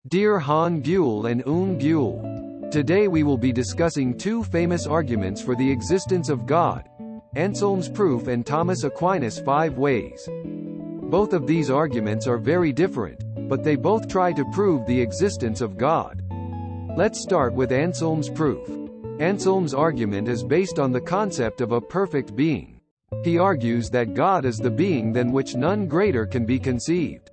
Dear Han Buell and Un Buell. Today we will be discussing two famous arguments for the existence of God, Anselm's proof and Thomas Aquinas' 5 ways. Both of these arguments are very different, but they both try to prove the existence of God. Let's start with Anselm's proof. Anselm's argument is based on the concept of a perfect being. He argues that God is the being than which none greater can be conceived.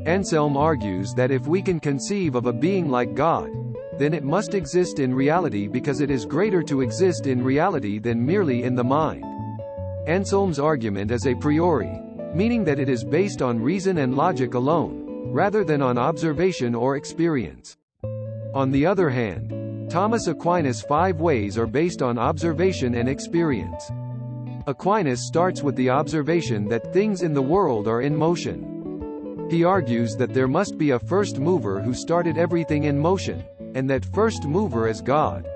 Anselm argues that if we can conceive of a being like God, then it must exist in reality because it is greater to exist in reality than merely in the mind. Anselm's argument is a priori, meaning that it is based on reason and logic alone, rather than on observation or experience. On the other hand, Thomas Aquinas' 5 ways are based on observation and experience. Aquinas starts with the observation that things in the world are in motion. He argues that there must be a first mover who started everything in motion, and that first mover is God.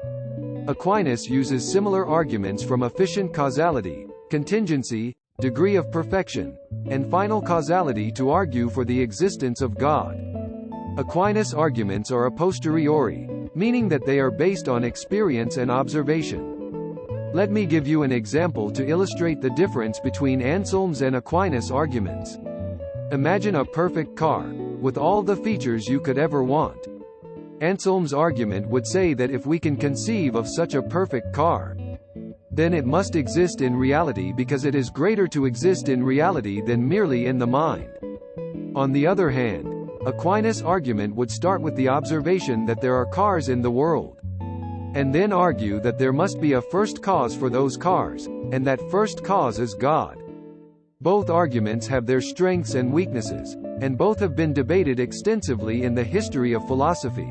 Aquinas uses similar arguments from efficient causality, contingency, degree of perfection, and final causality to argue for the existence of God. Aquinas' arguments are a posteriori, meaning that they are based on experience and observation. Let me give you an example to illustrate the difference between Anselm's and Aquinas' arguments. Imagine a perfect car, with all the features you could ever want. Anselm's argument would say that if we can conceive of such a perfect car, then it must exist in reality because it is greater to exist in reality than merely in the mind. On the other hand, Aquinas' argument would start with the observation that there are cars in the world, and then argue that there must be a first cause for those cars, and that first cause is God. Both arguments have their strengths and weaknesses, and both have been debated extensively in the history of philosophy.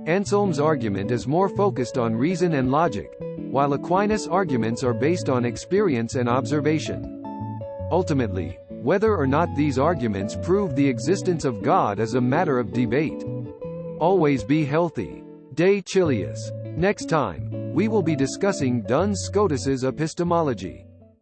Anselm's argument is more focused on reason and logic, while Aquinas' arguments are based on experience and observation. Ultimately, whether or not these arguments prove the existence of God is a matter of debate. Always be healthy. De Chilius. Next time, we will be discussing Duns Scotus's epistemology.